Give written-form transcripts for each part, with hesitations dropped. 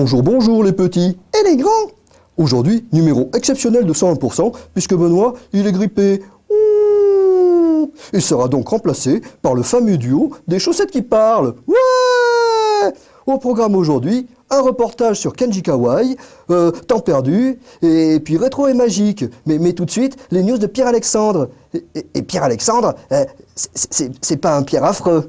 Bonjour, bonjour les petits et les grands. Aujourd'hui, numéro exceptionnel de 101%, puisque Benoît, il est grippé. Il sera donc remplacé par le fameux duo des chaussettes qui parlent. Ouais! Au programme aujourd'hui, un reportage sur Kenji Kawai, Temps perdu, et puis rétro et magique. Mais tout de suite, les news de Pierre-Alexandre. Et Pierre-Alexandre, c'est pas un Pierre affreux.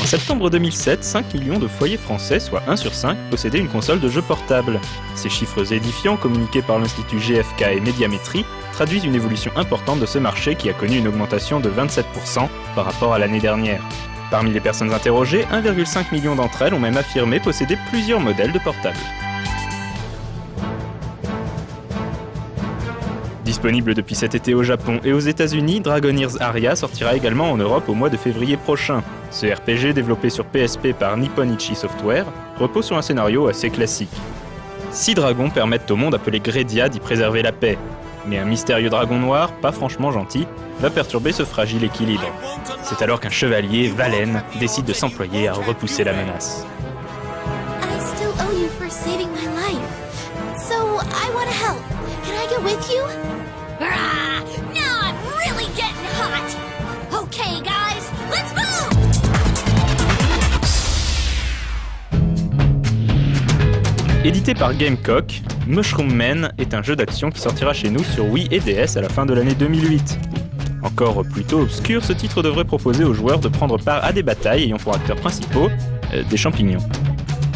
En septembre 2007, 5 millions de foyers français, soit 1 sur 5, possédaient une console de jeu portable. Ces chiffres édifiants, communiqués par l'Institut GfK et Médiamétrie, traduisent une évolution importante de ce marché qui a connu une augmentation de 27% par rapport à l'année dernière. Parmi les personnes interrogées, 1,5 million d'entre elles ont même affirmé posséder plusieurs modèles de portables. Disponible depuis cet été au Japon et aux États-Unis, Dragon Heroes Aria sortira également en Europe au mois de février prochain. Ce RPG, développé sur PSP par Nippon Ichi Software, repose sur un scénario assez classique. 6 dragons permettent au monde appelé Gredia d'y préserver la paix. Mais un mystérieux dragon noir, pas franchement gentil, va perturber ce fragile équilibre. C'est alors qu'un chevalier, Valen, décide de s'employer à repousser la menace. I still owe you for saving my life. So I want to help. Can I go with you? Ah, now I'm really getting hot. Okay, guys, let's move! Édité par Gamecock, Mushroom Man est un jeu d'action qui sortira chez nous sur Wii et DS à la fin de l'année 2008. Encore plutôt obscur, ce titre devrait proposer aux joueurs de prendre part à des batailles ayant pour acteurs principaux des champignons.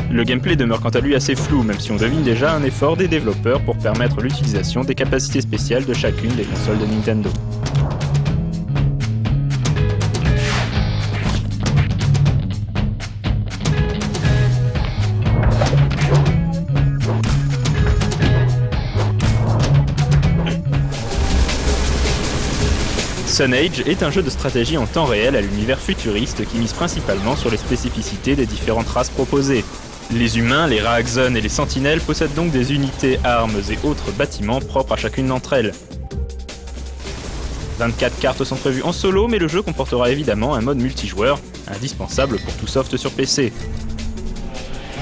Le gameplay demeure quant à lui assez flou, même si on devine déjà un effort des développeurs pour permettre l'utilisation des capacités spéciales de chacune des consoles de Nintendo. Sun Age est un jeu de stratégie en temps réel à l'univers futuriste qui mise principalement sur les spécificités des différentes races proposées. Les humains, les Raakzon et les Sentinelles possèdent donc des unités, armes et autres bâtiments propres à chacune d'entre elles. 24 cartes sont prévues en solo, mais le jeu comportera évidemment un mode multijoueur, indispensable pour tout soft sur PC.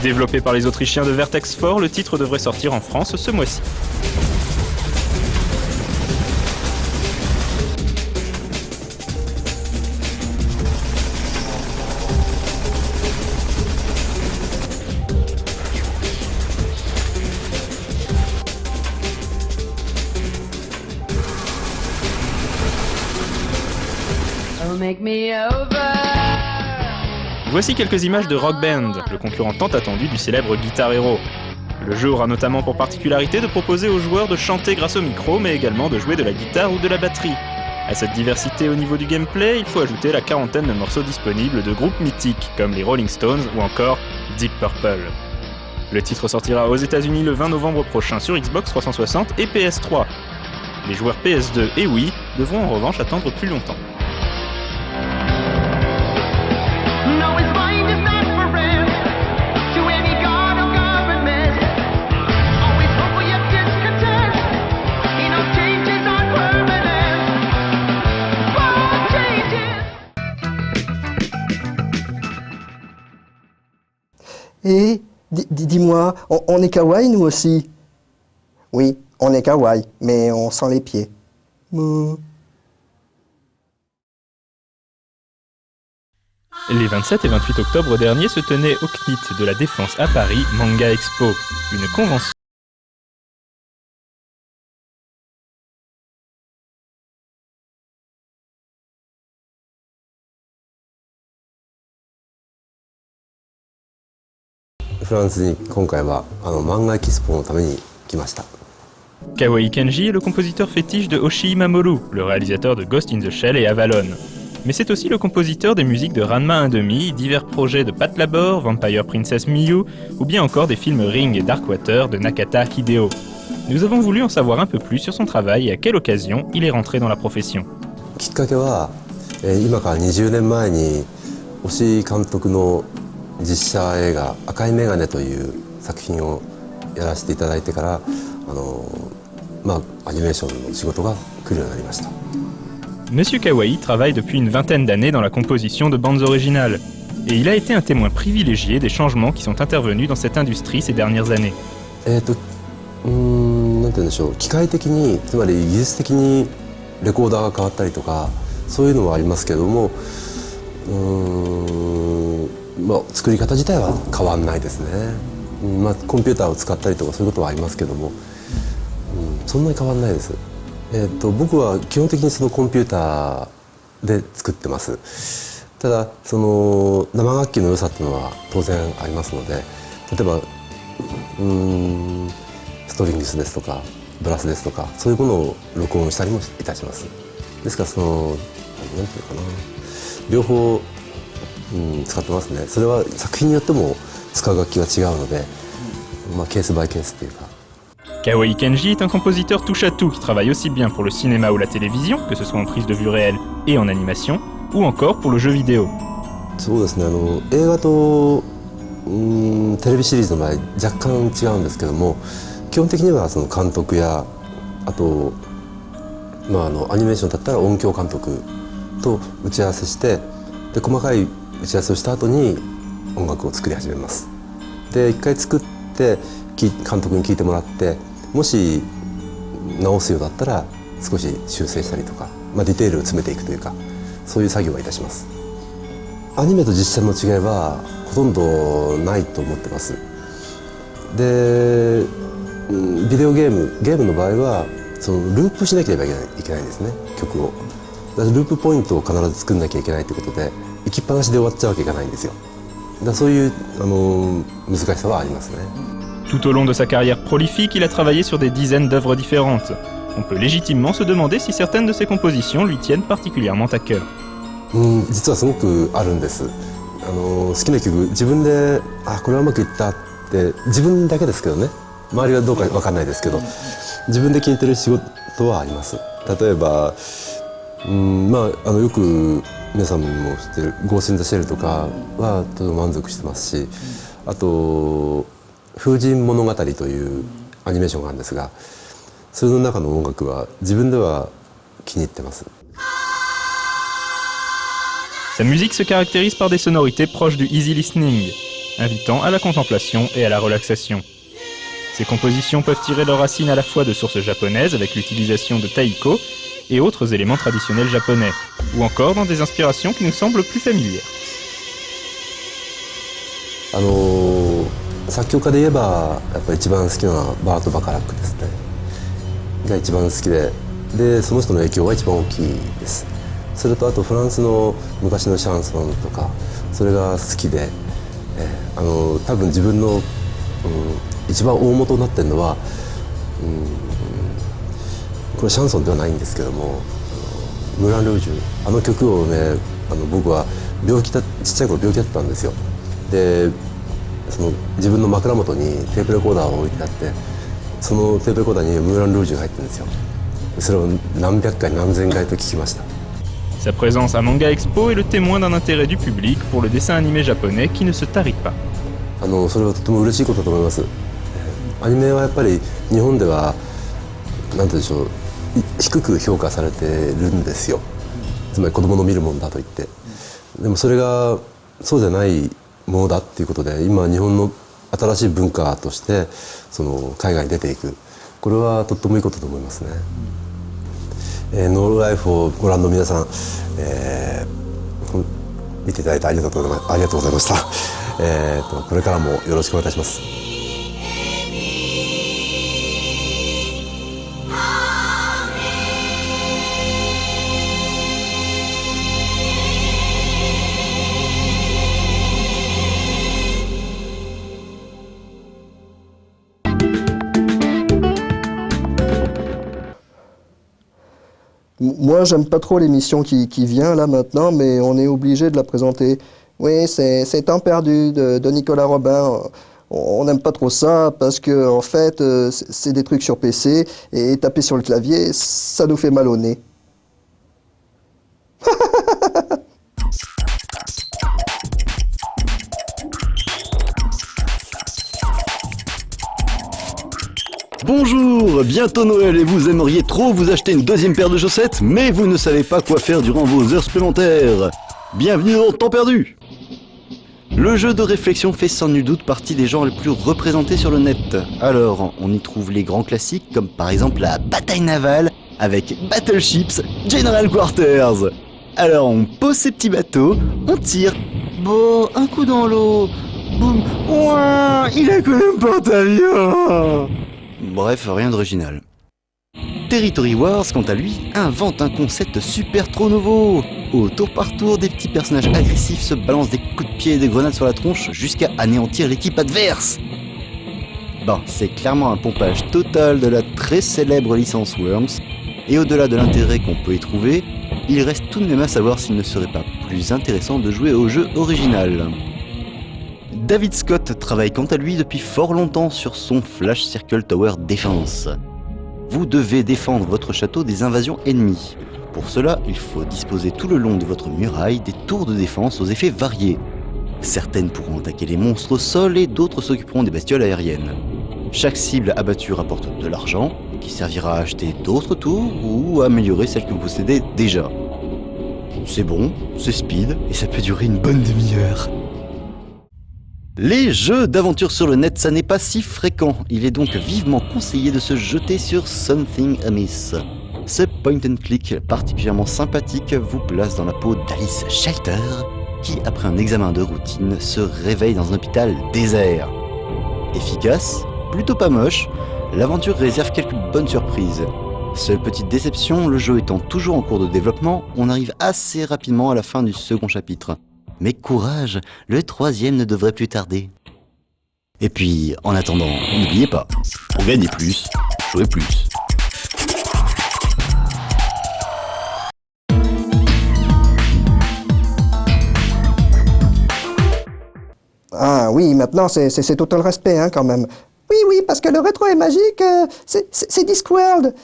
Développé par les Autrichiens de Vertex 4, le titre devrait sortir en France ce mois-ci. Voici quelques images de Rock Band, le concurrent tant attendu du célèbre Guitar Hero. Le jeu aura notamment pour particularité de proposer aux joueurs de chanter grâce au micro, mais également de jouer de la guitare ou de la batterie. À cette diversité au niveau du gameplay, il faut ajouter la quarantaine de morceaux disponibles de groupes mythiques comme les Rolling Stones ou encore Deep Purple. Le titre sortira aux États-Unis le 20 novembre prochain sur Xbox 360 et PS3. Les joueurs PS2 et Wii devront en revanche attendre plus longtemps. Et dis-moi, on est kawaii nous aussi? Oui, on est kawaii, mais on sent les pieds. Les 27 et 28 octobre dernier se tenait au CNIT de la Défense à Paris Manga Expo, une convention. Kawaii Kenji est le compositeur fétiche de Oshii Mamoru, le réalisateur de Ghost in the Shell et Avalon. Mais c'est aussi le compositeur des musiques de Ranma 1/2, divers projets de Pat Labor, Vampire Princess Miyu, ou bien encore des films Ring et Darkwater de Nakata Hideo. Nous avons voulu en savoir un peu plus sur son travail et à quelle occasion il est rentré dans la profession. きっかけは、今から20年前に押井監督の実写映画「赤いメガネ」という作品をやらせていただいてからアニメーションの仕事が来るようになりました。Monsieur Kawai travaille depuis une vingtaine d'années dans la composition de bandes originales, et il a été un témoin privilégié des changements qui sont intervenus dans cette industrie ces dernières années. なんて言うんでしょう、機械的に、つまり技術的にレコーダーが変わったりとかそういうのはありますけども、作り方自体は変わんないですね。コンピューターを使ったりとかそういうことはありますけども、そんなに変わんないです。僕は基本的にそのコンピューターで作ってます。ただその生楽器の良さっていうのは当然ありますので、例えばストリングスですとかブラスですとかそういうものを録音したりもいたします。ですからそのなんていうかな、両方、使ってますね。それは作品によっても使う楽器が違うので、ケースバイケースっていうか。Kawai Kenji est un compositeur touche-à-tout qui travaille aussi bien pour le cinéma ou la télévision, que ce soit en prise de vue réelle et en animation, ou encore pour le jeu vidéo. そうですね、映画とテレビシリーズの場合若干違うんですけども、基本的にはその監督やあと、アニメーションだったら音響監督と打ち合わせして、で細かい打ち合わせをした後に音楽を作り始めます。で一回作って監督に聞いてもらって、もし直すようだったら少し修正したりとか、ディテールを詰めていくというか、そういう作業はいたします。アニメと実写の違いはほとんどないと思ってます。でビデオゲームの場合はそのループしなければいけないんですね、曲を。だからループポイントを必ず作んなきゃいけないということで、行きっぱなしで終わっちゃうわけいかないんですよ。だからそういう難しさはありますね。Tout au long de sa carrière prolifique, il a travaillé sur des dizaines d'œuvres différentes. On peut légitimement se demander si certaines de ses compositions lui tiennent particulièrement à cœur. 実はすごくあるんです。好きな曲自分でこれはうまくいったって自分だけですけどね、周りはどうか分かんないですけど、自分で聴いてる仕事はあります。例えばよく皆さんも知ってる「ゴースト・イン・ザ・シェル」とかはとても満足してますし、あと「風神物語」というアニメーションがあるんですが、それの中の音楽は自分では気に入ってます。Sa musique se caractérise par des sonorités proches du easy listening, invitant à la contemplation et à la relaxation. Ses compositions peuvent tirer leurs racines à la fois de sources japonaises avec l'utilisation de taiko et autres éléments traditionnels japonais, ou encore dans des inspirations qui nous semblent plus familières. 作曲家で言えばやっぱり一番好きなのはバート・バカラックですね。が一番好きで、その人の影響が一番大きいです。それとあとフランスの昔のシャンソンとかそれが好きで、多分自分の、一番大元になってるのは、これシャンソンではないんですけども、ムーラン・ルージュ、曲をね、僕はちっちゃい頃病気だったんですよ。でその自分の枕元にテープレコーダーを置いてあって、そのテープレコーダーにムーラン・ルージュが入ってるんですよ。それを何百回何千回と聞きました。Sa présence à Manga Expo est le témoin d'un intérêt du public pour le dessin animé japonais qui ne se tarit pas. それはとても嬉しいことだと思います。アニメはやっぱり日本ではなんて言うんでしょう、低く評価されてるんですよ。つまり子供の見るものだと言って。でもそれがそうじゃないものだっていうことで、今日本の新しい文化としてその海外に出ていく、これはとってもいいことだと思いますね。ノールライフをご覧の皆さん、見ていただいてありがとうございました。これからもよろしくお願いいたします。Moi, j'aime pas trop l'émission qui vient là maintenant, mais on est obligé de la présenter. Oui, c'est Temps perdu de Nicolas Robin. On n'aime pas trop ça parce que en fait, c'est des trucs sur PC et taper sur le clavier, ça nous fait mal au nez. Bonjour, bientôt Noël et vous aimeriez trop vous acheter une deuxième paire de chaussettes, mais vous ne savez pas quoi faire durant vos heures supplémentaires. Bienvenue dans Temps perdu. Le jeu de réflexion fait sans nul doute partie des genres les plus représentés sur le net. Alors, on y trouve les grands classiques comme par exemple la bataille navale avec Battleships General Quarters. Alors on pose ses petits bateaux, on tire, bon, un coup dans l'eau, boum, ouah, il a quand même porte-avions. Bref, rien d'original. Territory Wars, quant à lui, invente un concept super trop nouveau. Au tour par tour, des petits personnages agressifs se balancent des coups de pied et des grenades sur la tronche jusqu'à anéantir l'équipe adverse. Bon, c'est clairement un pompage total de la très célèbre licence Worms, et au-delà de l'intérêt qu'on peut y trouver, il reste tout de même à savoir s'il ne serait pas plus intéressant de jouer au jeu original. David Scott travaille quant à lui depuis fort longtemps sur son Flash Circle Tower Defense. Vous devez défendre votre château des invasions ennemies. Pour cela, il faut disposer tout le long de votre muraille des tours de défense aux effets variés. Certaines pourront attaquer les monstres au sol et d'autres s'occuperont des bestioles aériennes. Chaque cible abattue rapporte de l'argent, qui servira à acheter d'autres tours ou à améliorer celles que vous possédez déjà. C'est bon, c'est speed et ça peut durer une bonne demi-heure. Les jeux d'aventure sur le net, ça n'est pas si fréquent. Il est donc vivement conseillé de se jeter sur Something Amiss. Ce point and click particulièrement sympathique vous place dans la peau d'Alice Shelter, qui après un examen de routine se réveille dans un hôpital désert. Efficace, plutôt pas moche, l'aventure réserve quelques bonnes surprises. Seule petite déception, le jeu étant toujours en cours de développement, on arrive assez rapidement à la fin du second chapitre. Mais courage, le troisième ne devrait plus tarder. Et puis, en attendant, n'oubliez pas, pour gagner plus, jouez plus. Ah oui, maintenant c'est tout le respect hein, quand même. Oui, parce que le rétro est magique, c'est Discworld.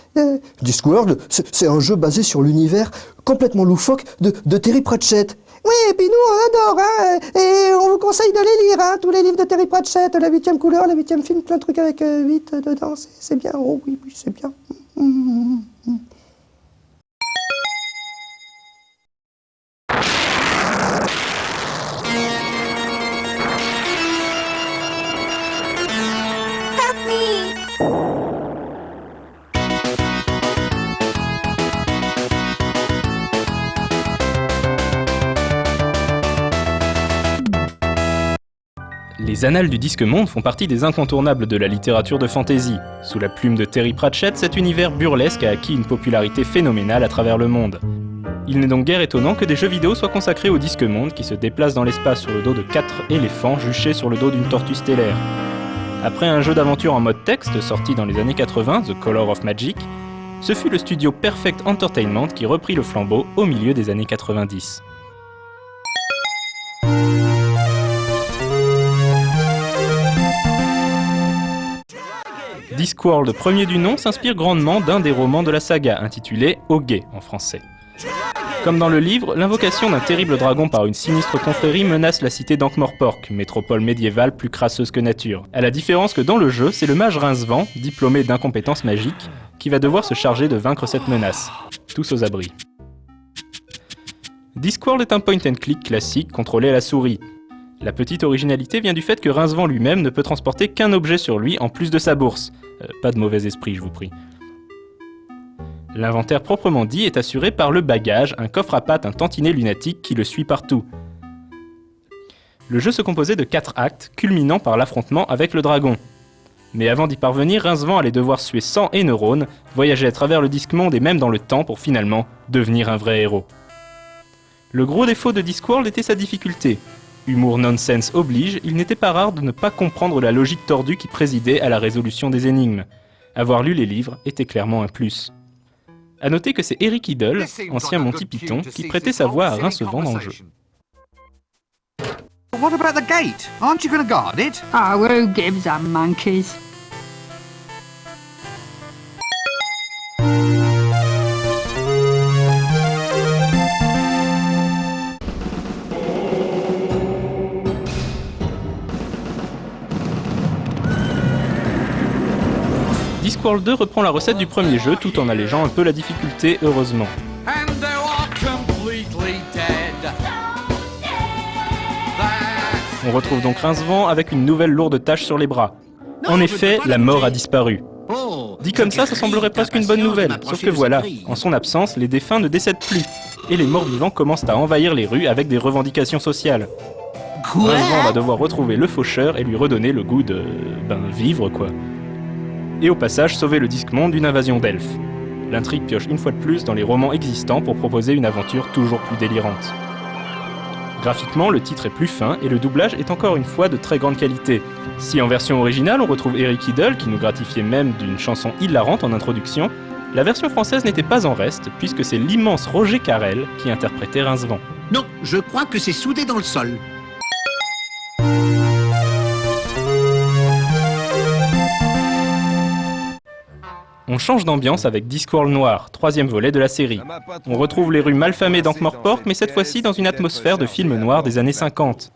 Discworld, c'est un jeu basé sur l'univers complètement loufoque de Terry Pratchett. Oui, et puis nous on adore, hein, et on vous conseille de les lire, hein, tous les livres de Terry Pratchett, la 8e couleur, la 8e film, plein de trucs avec 8 dedans, c'est bien, oh oui, c'est bien. Les Annales du Disque Monde font partie des incontournables de la littérature de fantasy. Sous la plume de Terry Pratchett, cet univers burlesque a acquis une popularité phénoménale à travers le monde. Il n'est donc guère étonnant que des jeux vidéo soient consacrés au Disque Monde qui se déplace dans l'espace sur le dos de 4 éléphants juchés sur le dos d'une tortue stellaire. Après un jeu d'aventure en mode texte sorti dans les années 80, The Color of Magic, ce fut le studio Perfect Entertainment qui reprit le flambeau au milieu des années 90. Discworld, premier du nom, s'inspire grandement d'un des romans de la saga, intitulé Ogé en français. Comme dans le livre, l'invocation d'un terrible dragon par une sinistre confrérie menace la cité d'Ankh-Morpork, métropole médiévale plus crasseuse que nature. À la différence que dans le jeu, c'est le mage Rincevent, diplômé d'incompétences magiques, qui va devoir se charger de vaincre cette menace. Tous aux abris. Discworld est un point and click classique contrôlé à la souris. La petite originalité vient du fait que Rincevent lui-même ne peut transporter qu'un objet sur lui en plus de sa bourse. Pas de mauvais esprit, je vous prie. L'inventaire proprement dit est assuré par le bagage, un coffre à pattes, un tantinet lunatique qui le suit partout. Le jeu se composait de 4 actes, culminant par l'affrontement avec le dragon. Mais avant d'y parvenir, Rincevent allait devoir suer sang et neurones, voyager à travers le Disque Monde et même dans le temps pour finalement devenir un vrai héros. Le gros défaut de Discworld était sa difficulté. Humour nonsense oblige, il n'était pas rare de ne pas comprendre la logique tordue qui présidait à la résolution des énigmes. Avoir lu les livres était clairement un plus. A noter que c'est Eric Idle, ancien Monty Python, qui prêtait sa voix à Rincevent dans le jeu. What about the gate? Aren't you going to guard it? Oh, who gives a monkeys? Discworld 2 reprend la recette du premier jeu tout en allégeant un peu la difficulté, heureusement. And they're all completely dead. On retrouve donc Rincevent avec une nouvelle lourde tâche sur les bras. En effet, la mort a disparu. Dit comme ça semblerait presque une bonne nouvelle, sauf que voilà, en son absence, les défunts ne décèdent plus, et les morts vivants commencent à envahir les rues avec des revendications sociales. Rincevent va devoir retrouver le faucheur et lui redonner le goût de... vivre quoi. Et au passage sauver le Disque-Monde d'une invasion d'elfes. L'intrigue pioche une fois de plus dans les romans existants pour proposer une aventure toujours plus délirante. Graphiquement, le titre est plus fin et le doublage est encore une fois de très grande qualité. Si en version originale on retrouve Eric Idle qui nous gratifiait même d'une chanson hilarante en introduction, la version française n'était pas en reste puisque c'est l'immense Roger Carrel qui interprétait Rincevent. Non, je crois que c'est soudé dans le sol. On change d'ambiance avec Discworld Noir, troisième volet de la série. On retrouve les rues malfamées d'Ankh-Morpork, mais cette fois-ci dans une atmosphère de film noir des années 50.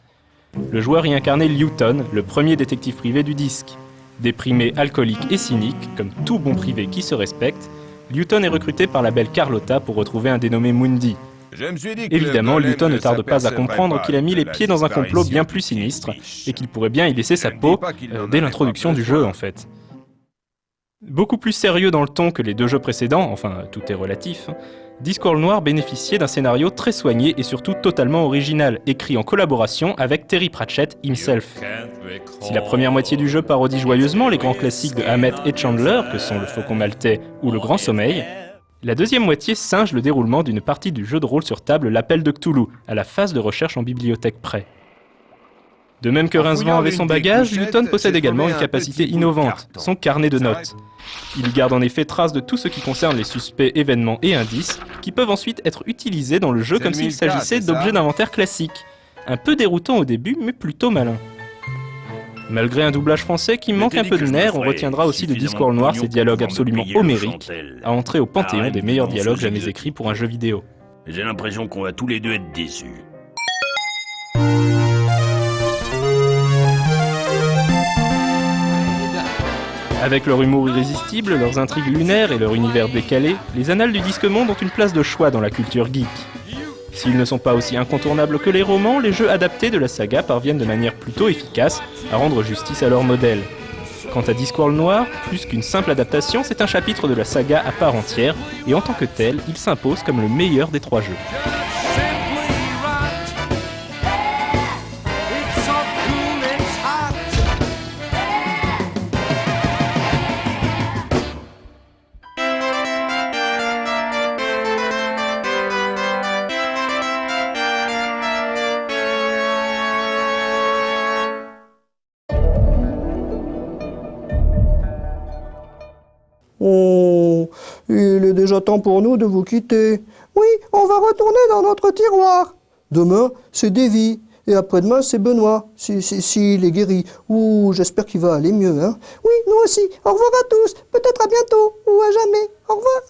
Le joueur y incarnait Lewton, le premier détective privé du disque. Déprimé, alcoolique et cynique, comme tout bon privé qui se respecte, Lewton est recruté par la belle Carlotta pour retrouver un dénommé Mundy. Évidemment, Lewton ne tarde pas à comprendre qu'il a mis les pieds dans un complot bien plus sinistre, et qu'il pourrait bien y laisser sa peau dès l'introduction du jeu en fait. Beaucoup plus sérieux dans le ton que les deux jeux précédents, enfin tout est relatif, Discworld Noir bénéficiait d'un scénario très soigné et surtout totalement original, écrit en collaboration avec Terry Pratchett himself. Si la première moitié du jeu parodie joyeusement les grands classiques de Hammett et Chandler, que sont le Faucon Maltais ou le Grand Sommeil, la deuxième moitié singe le déroulement d'une partie du jeu de rôle sur table L'Appel de Cthulhu, à la phase de recherche en bibliothèque près. De même que Rincevent avait son bagage, Lewton possède également une capacité innovante, son carnet de notes. Il y garde en effet trace de tout ce qui concerne les suspects, événements et indices, qui peuvent ensuite être utilisés dans le jeu comme s'il s'agissait d'objets d'inventaire classiques. Un peu déroutant au début, mais plutôt malin. Malgré un doublage français qui manque un peu de nerfs, on retiendra aussi de Discworld Noir ses dialogues absolument homériques, à entrer au panthéon des meilleurs dialogues jamais écrits pour un jeu vidéo. J'ai l'impression qu'on va tous les deux être déçus. Avec leur humour irrésistible, leurs intrigues lunaires et leur univers décalé, les annales du Disque-Monde ont une place de choix dans la culture geek. S'ils ne sont pas aussi incontournables que les romans, les jeux adaptés de la saga parviennent de manière plutôt efficace à rendre justice à leur modèle. Quant à Discworld Noir, plus qu'une simple adaptation, c'est un chapitre de la saga à part entière, et en tant que tel, il s'impose comme le meilleur des trois jeux. Oh, il est déjà temps pour nous de vous quitter. Oui, on va retourner dans notre tiroir. Demain, c'est Davy. Et après-demain, c'est Benoît, s'il est guéri. Ouh, j'espère qu'il va aller mieux, hein. Oui, nous aussi. Au revoir à tous. Peut-être à bientôt. Ou à jamais. Au revoir.